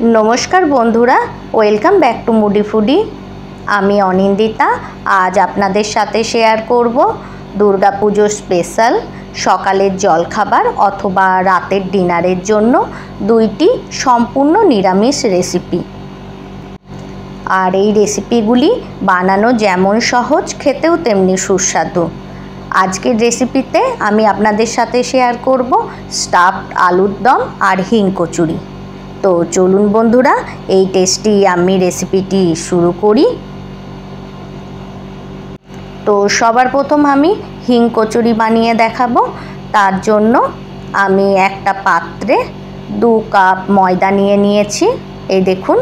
नमस्कार बंधुरा welcome back to मुडी फुडी। आमी अनिंदिता आज आपनादेर साथे शेयर करब दुर्गा पुजोर स्पेशल सकालेर जलखाबार अथवा रातेर डिनारेर जोन्नो दुइटी सम्पूर्ण निरामिष रेसिपि। और এই রেসিপিগুলি বানানো যেমন সহজ খেতেও তেমনি সুস্বাদু। আজকের রেসিপিতে আমি আপনাদের সাথে শেয়ার করব স্টাফড আলুর দম আর হিং কচুরি। তো চলুন বন্ধুরা এই টেস্টি আমি রেসিপিটি শুরু করি। তো সবার প্রথম আমি হিং কচুরি বানিয়ে দেখাবো। তার জন্য আমি একটা পাত্রে 2 কাপ ময়দা নিয়ে নিয়েছি। এই দেখুন।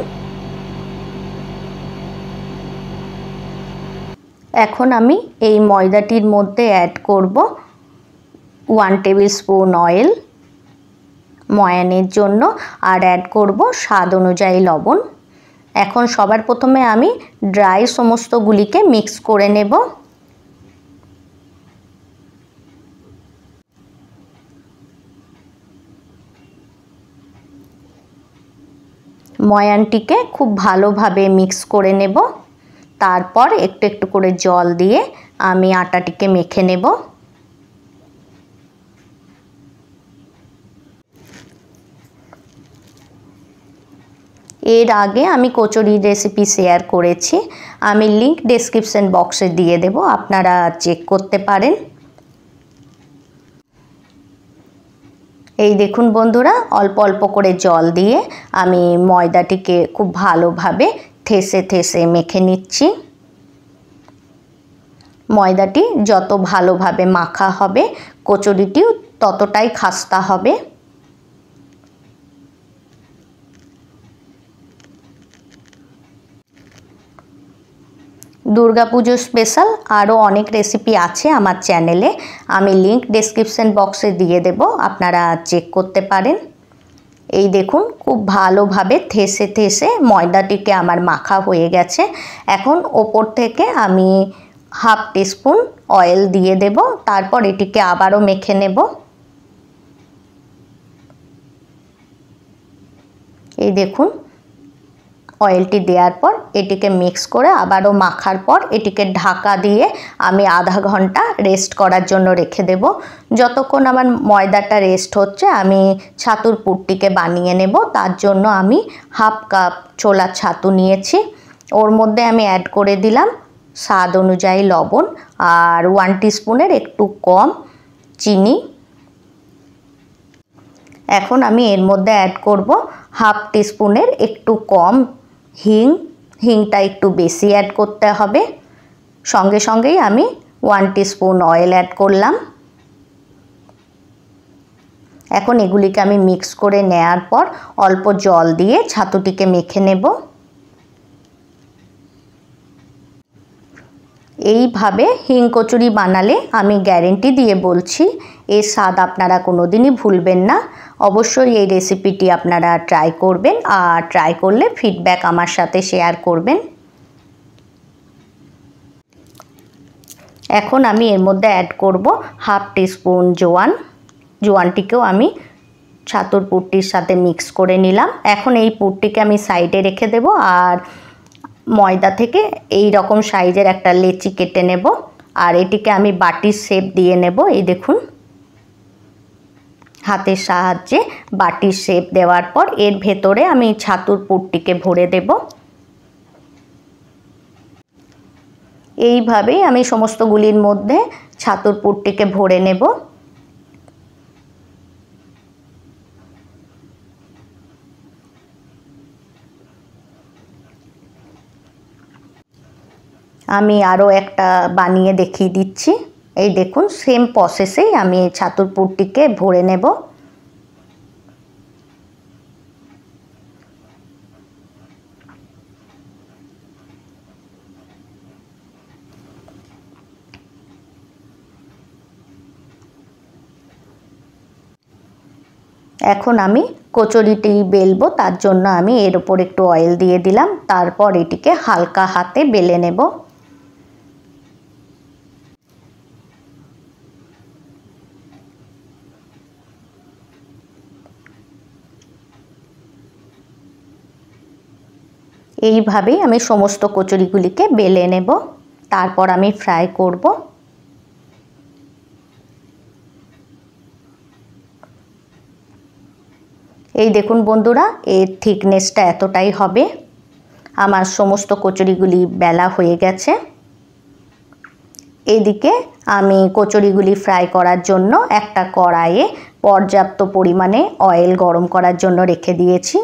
এখন আমি এই ময়দাটির মধ্যে অ্যাড করব 1 টেবিল স্পুন অয়েল ময়ানের জন্য, আর অ্যাড করব স্বাদ অনুযায়ী লবণ। এখন সবার প্রথমে আমি ড্রাই সমস্তগুলিকে মিক্স করে নেব। ময়ানটিকে খুব ভালোভাবে মিক্স করে নেব। তারপর একটু একটু করে জল দিয়ে আমি আটাটিকে মেখে নেব। এর আগে আমি কচুরি রেসিপি শেয়ার করেছি, আমি লিংক ডেসক্রিপশন বক্সে দিয়ে দেব, আপনারা চেক করতে পারেন। এই দেখুন বন্ধুরা, অল্প অল্প করে জল দিয়ে আমি ময়দাটিকে খুব ভালোভাবে ঠেসে ঠেসে মেখে নিচ্ছি। ময়দাটি যত ভালোভাবে মাখা হবে কচুরিটিও ততটাই খাস্তা হবে। দুর্গা পুজো স্পেশাল আরও অনেক রেসিপি আছে আমার চ্যানেলে, আমি লিংক ডেসক্রিপশন বক্সে দিয়ে দেব, আপনারা চেক করতে পারেন। এই দেখুন খুব ভালোভাবে ঠেসে ঠেসে ময়দাটিকে আমার মাখা হয়ে গেছে। এখন ওপর থেকে আমি হাফ টিস্পুন অয়েল দিয়ে দেব, তারপর এটিকে আবারও মেখে নেব। এই দেখুন অয়েলটি দেওয়ার পর এটিকে মিক্স করে আবারও মাখার পর এটিকে ঢাকা দিয়ে আমি আধা ঘন্টা রেস্ট করার জন্য রেখে দেব। যতক্ষণ আমার ময়দাটা রেস্ট হচ্ছে আমি ছাতুর পুরটিকে বানিয়ে নেব। তার জন্য আমি হাফ কাপ ছোলা ছাতু নিয়েছি, ওর মধ্যে আমি অ্যাড করে দিলাম স্বাদ অনুযায়ী লবণ আর 1 টিস্পুনের একটু কম চিনি। এখন আমি এর মধ্যে অ্যাড করব হাফ টিস্পুনের একটু কম হিংটা একটু বেশি অ্যাড করতে হবে। সঙ্গে সঙ্গেই আমি 1 টিস্পুন অয়েল অ্যাড করলাম। এখন এগুলিকে আমি মিক্স করে নেওয়ার পর অল্প জল দিয়ে ছাতুটিকে মেখে নেব। এইভাবে হিং কচুরি বানালে আমি গ্যারেন্টি দিয়ে বলছি এর স্বাদ আপনারা কোনোদিনই ভুলবেন না। অবশ্যই এই রেসিপিটি আপনারা ট্রাই করবেন, আর ট্রাই করলে ফিডব্যাক আমার সাথে শেয়ার করবেন। এখন আমি এর মধ্যে অ্যাড করব হাফ টিস্পুন জোয়ানটিকেও আমি ছাতুর পুরটির সাথে মিক্স করে নিলাম। এখন এই পুরটিকে আমি সাইডে রেখে দেব, আর ময়দা থেকে এই রকম সাইজের একটা লেচি কেটে নেব, আর এটিকে আমি বাটির শেপ দিয়ে নেব। এই দেখুন হাতের সাহায্যে বাটির শেপ দেওয়ার পর এর ভেতরে আমি ছাতুর পুরটিকে ভরে দেব। এইভাবেই আমি সমস্তগুলির মধ্যে ছাতুর পুরটিকে ভরে নেব। আমি আরও একটা বানিয়ে দেখিয়ে দিচ্ছি। এই দেখুন সেম প্রসেসেই আমি ছাতুর পুরটিকে ভরে নেব। এখন আমি কচুরিটি বেলবো, তার জন্য আমি এর উপর একটু অয়েল দিয়ে দিলাম, তারপর এটিকে হালকা হাতে বেলে নেব। এইভাবেই আমি সমস্ত কচুরিগুলিকে বেলে নেব, তারপর আমি ফ্রাই করব। এই দেখুন বন্ধুরা, এর থিকনেসটা এতটাই হবে। আমার সমস্ত কচুরিগুলি বেলা হয়ে গেছে। এদিকে আমি কচুরিগুলি ফ্রাই করার জন্য একটা কড়াইয়ে পর্যাপ্ত পরিমাণে অয়েল গরম করার জন্য রেখে দিয়েছি।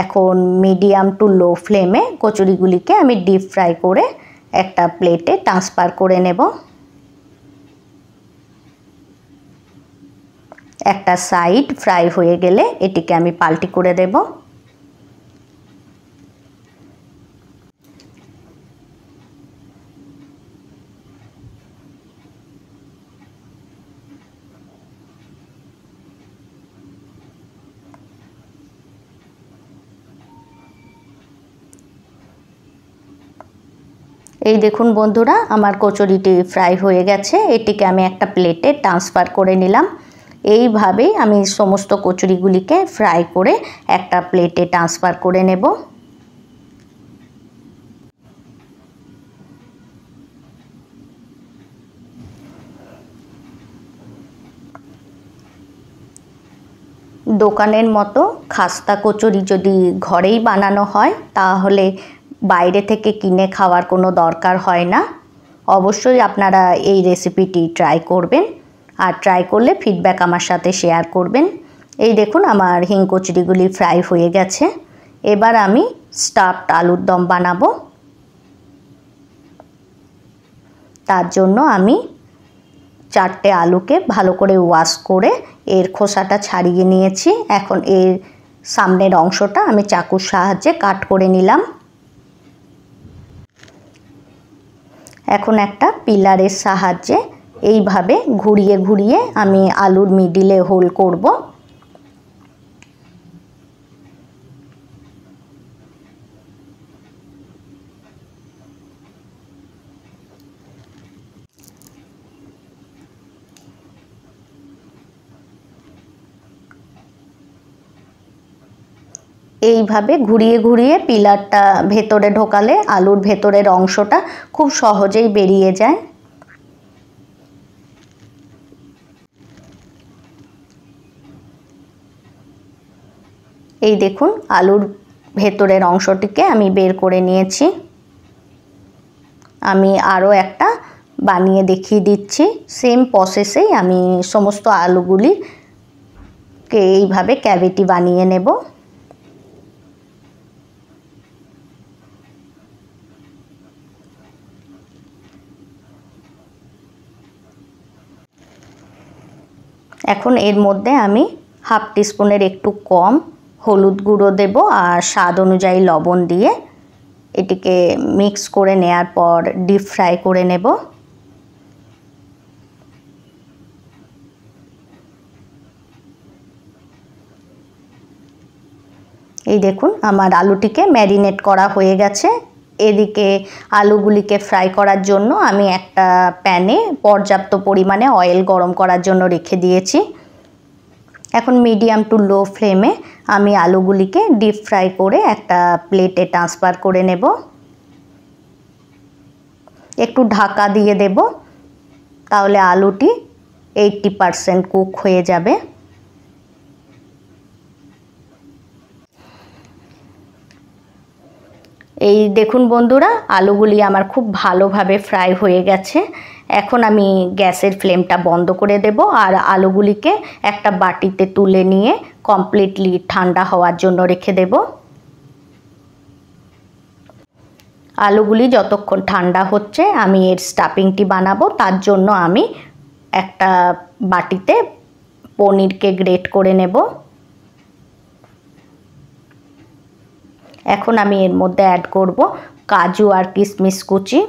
এখন মিডিয়াম টু লো ফ্লেমে কচুরিগুলিকে আমি ডিপ ফ্রাই করে একটা প্লেটে ট্রান্সফার করে নেব। একটা সাইড ফ্রাই হয়ে গেলে এটিকে আমি পাল্টি করে দেব। এই দেখুন বন্ধুরা, আমার কচুরিটি ফ্রাই হয়ে গেছে। এটিকে আমি একটা প্লেটে ট্রান্সফার করে নিলাম। এইভাবেই আমি সমস্ত কচুরিগুলিকে ফ্রাই করে একটা প্লেটে ট্রান্সফার করে নেব। দোকানের মতো খাস্তা কচুরি যদি ঘরেই বানানো হয় তাহলে বাইরে থেকে কিনে খাওয়ার কোনো দরকার হয় না। অবশ্যই আপনারা এই রেসিপিটি ট্রাই করবেন, আর ট্রাই করলে ফিডব্যাক আমার সাথে শেয়ার করবেন। এই দেখুন আমার হিং কচুরিগুলি ফ্রাই হয়ে গেছে। এবার আমি স্টাফড আলুর দম বানাবো। তার জন্য আমি 4টে আলুকে ভালো করে ওয়াশ করে এর খোসাটা ছাড়িয়ে নিয়েছি। এখন এর সামনের অংশটা আমি চাকুর সাহায্যে কাট করে নিলাম। এখন একটা পিলারের সাহায্যে এইভাবে ঘুরিয়ে ঘুরিয়ে আমি আলুর মিডিলে হোল করব। এইভাবে ঘুরিয়ে ঘুরিয়ে পিলারটা ভেতরে ঢোকালে আলুর ভেতরের অংশটা খুব সহজেই বেরিয়ে যায়। এই দেখুন আলুর ভেতরের অংশটিকে আমি বের করে নিয়েছি। আমি আরও একটা বানিয়ে দেখিয়ে দিচ্ছি। সেম প্রসেসেই আমি সমস্ত আলুগুলিকে এইভাবে ক্যাভিটি বানিয়ে নেব। এখন এর মধ্যে আমি হাফ টিস্পুনের একটু কম হলুদ গুঁড়ো দেব আর স্বাদ অনুযায়ী লবণ দিয়ে এটিকে মিক্স করে নেয়ার পর ডিপ ফ্রাই করে নেব। এই দেখুন আমার আলুটিকে ম্যারিনেট করা হয়ে গেছে। এদিকে আলুগুলিকে ফ্রাই করার জন্য আমি একটা প্যানে পর্যাপ্ত পরিমাণে অয়েল গরম করার জন্য রেখে দিয়েছি। এখন মিডিয়াম টু লো ফ্লেমে আমি আলুগুলিকে ডিপ ফ্রাই করে একটা প্লেটে ট্রান্সফার করে নেব। একটু ঢাকা দিয়ে দেব, তাহলে আলুটি 80% কুক হয়ে যাবে। এই দেখুন বন্ধুরা, আলুগুলি আমার খুব ভালোভাবে ফ্রাই হয়ে গেছে। এখন আমি গ্যাসের ফ্লেমটা বন্ধ করে দেব আর আলুগুলিকে একটা বাটিতে তুলে নিয়ে কমপ্লিটলি ঠান্ডা হওয়ার জন্য রেখে দেব। আলুগুলি যতক্ষণ ঠান্ডা হচ্ছে আমি এর স্টাফিংটি বানাবো। তার জন্য আমি একটা বাটিতে পনিরকে গ্রেট করে নেব। এখন আমি এর মধ্যে অ্যাড করব কাজু আর কিশমিশ কুচি।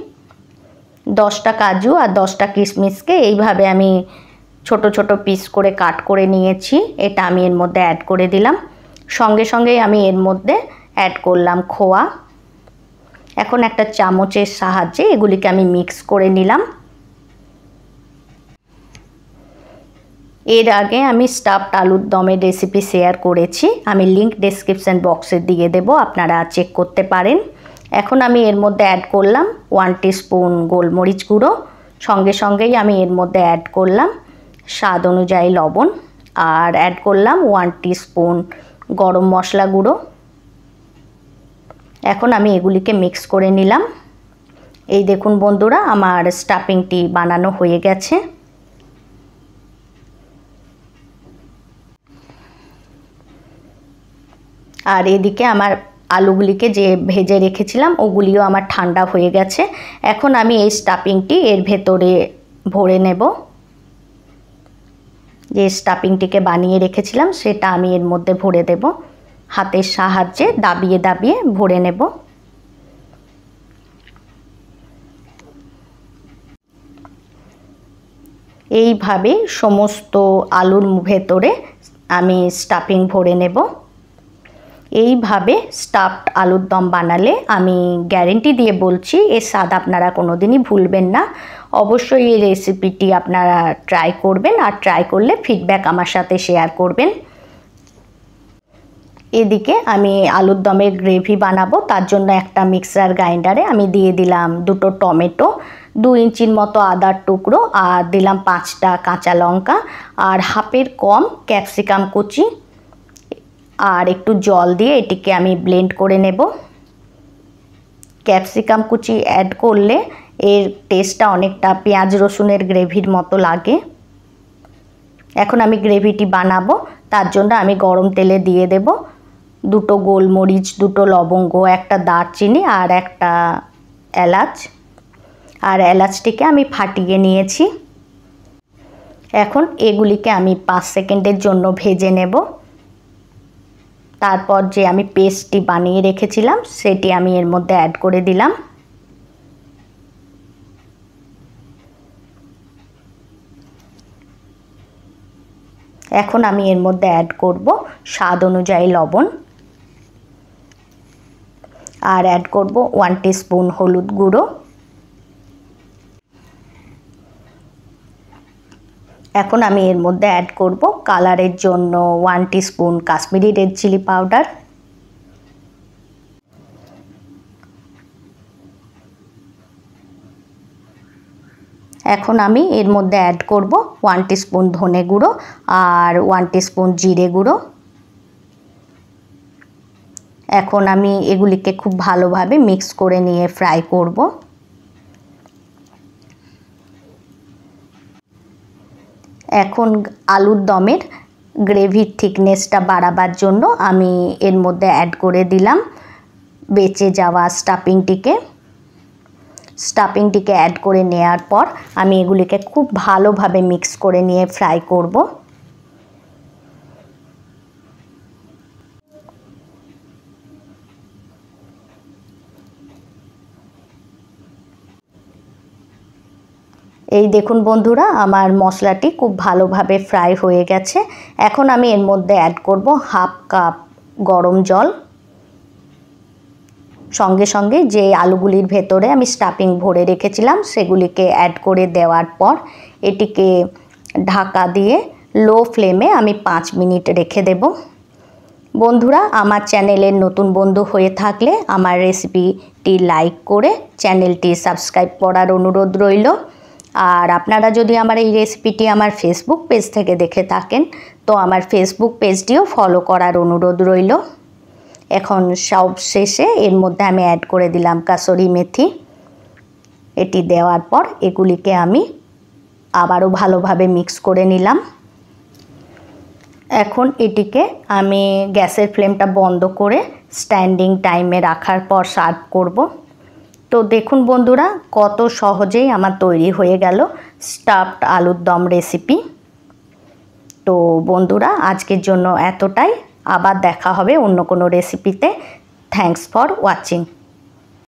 10টা কাজু আর 10টা কিশমিশকে এইভাবে আমি ছোট ছোট পিস করে কাট করে নিয়েছি। এটা আমি এর মধ্যে অ্যাড করে দিলাম। সঙ্গে সঙ্গেই আমি এর মধ্যে অ্যাড করলাম খোয়া। এখন একটা চামচের সাহায্যে এগুলিকে আমি মিক্স করে নিলাম। এর আগে আমি স্টাফড আলুর দমের রেসিপি শেয়ার করেছি, আমি লিংক ডেসক্রিপশন বক্সে দিয়ে দেব, আপনারা চেক করতে পারেন। এখন আমি এর মধ্যে অ্যাড করলাম 1 টিস্পুন গোলমরিচ গুঁড়ো, সঙ্গে সঙ্গেই আমি এর মধ্যে অ্যাড করলাম স্বাদ অনুযায়ী লবণ, আর অ্যাড করলাম 1 টিস্পুন গরম মশলা গুঁড়ো। এখন আমি এগুলিকে মিক্স করে নিলাম। এই দেখুন বন্ধুরা, আমার স্টাফিংটি বানানো হয়ে গেছে। আর এদিকে আমার আলুগুলিকে যে ভেজে রেখেছিলাম ওগুলিও আমার ঠান্ডা হয়ে গেছে। এখন আমি এই স্টাফিংটি এর ভেতরে ভরে নেব। যে স্টাফিংটিকে বানিয়ে রেখেছিলাম সেটা আমি এর মধ্যে ভরে দেব। হাতের সাহায্যে দাবিয়ে দাবিয়ে ভরে নেব। এইভাবে সমস্ত আলুর ভেতরে আমি স্টাফিং ভরে নেব। এইভাবে স্টাফড আলুর দম বানালে আমি গ্যারেন্টি দিয়ে বলছি এর স্বাদ আপনারা কোনোদিনই ভুলবেন না। অবশ্যই এই রেসিপিটি আপনারা ট্রাই করবেন, আর ট্রাই করলে ফিডব্যাক আমার সাথে শেয়ার করবেন। এদিকে আমি আলুর দমের গ্রেভি বানাবো, তার জন্য একটা মিক্সার গ্রাইন্ডারে আমি দিয়ে দিলাম 2টো টমেটো, 2 ইঞ্চির মতো আদার টুকরো, আর দিলাম 5টা কাঁচা লঙ্কা, আর হাফের কম ক্যাপসিকাম কুচি, আর একটু জল দিয়ে এটিকে আমি ব্লেন্ড করে নেব। ক্যাপসিকাম কুচি অ্যাড করলে এর টেস্টটা অনেকটা পেঁয়াজ রসুনের গ্রেভির মতো লাগে। এখন আমি গ্রেভিটি বানাবো, তার জন্য আমি গরম তেলে দিয়ে দেব 2টো গোলমরিচ, 2টো লবঙ্গ, একটা দারচিনি আর একটা এলাচ, আর এলাচটিকে আমি ফাটিয়ে নিয়েছি। এখন এগুলিকে আমি 5 সেকেন্ডের জন্য ভেজে নেব। তারপর যে আমি পেস্টটি বানিয়ে রেখেছিলাম সেটি আমি এর মধ্যে অ্যাড করে দিলাম। এখন আমি এর মধ্যে অ্যাড করব স্বাদ অনুযায়ী লবণ, আর অ্যাড করব 1 টিস্পুন হলুদ গুঁড়ো। এখন আমি এর মধ্যে অ্যাড করব কালারের জন্য 1 teaspoon Kashmiri red chilli powder. এখন আমি এর মধ্যে অ্যাড করব 1 টিস্পুন ধনে গুঁড়ো আর 1 টিস্পুন জিরে গুঁড়ো। এখন আমি এগুলিকে খুব ভালোভাবে মিক্স করে নিয়ে ফ্রাই করব। এখন আলুর দমের গ্রেভির থিকনেসটা বাড়াবার জন্য আমি এর মধ্যে অ্যাড করে দিলাম বেঁচে যাওয়া স্টাফিংটিকে অ্যাড করে নেওয়ার পর আমি এগুলিকে খুব ভালোভাবে মিক্স করে নিয়ে ফ্রাই করব। এই দেখুন বন্ধুরা, আমার মশলাটি খুব ভালোভাবে ফ্রাই হয়ে গেছে। এখন আমি এর মধ্যে অ্যাড করব হাফ কাপ গরম জল। সঙ্গে সঙ্গে যে আলুগুলির ভেতরে আমি স্টাফিং ভরে রেখেছিলাম সেগুলিকে অ্যাড করে দেওয়ার পর এটিকে ঢাকা দিয়ে লো ফ্লেমে আমি 5 মিনিট রেখে দেব। বন্ধুরা, আমার চ্যানেলের নতুন বন্ধু হয়ে থাকলে আমার রেসিপিটি লাইক করে চ্যানেলটি সাবস্ক্রাইব করার অনুরোধ রইল। আর আপনারা যদি আমার এই রেসিপিটি আমার ফেসবুক পেজ থেকে দেখে থাকেন তো আমার ফেসবুক পেজটিও ফলো করার অনুরোধ রইল। এখন সব শেষে এর মধ্যে আমি অ্যাড করে দিলাম কাসুরি মেথি। এটি দেওয়ার পর এগুলিকে আমি আবারও ভালোভাবে মিক্স করে নিলাম। এখন এটিকে আমি গ্যাসের ফ্লেমটা বন্ধ করে স্ট্যান্ডিং টাইমে রাখার পর সার্ভ করব। তো দেখুন বন্ধুরা, কত সহজেই আমার তৈরি হয়ে গেল স্টাফড আলুর দম রেসিপি। তো বন্ধুরা, আজকের জন্য এতটাই। আবার দেখা হবে অন্য কোনো রেসিপিতে। Thanks for watching.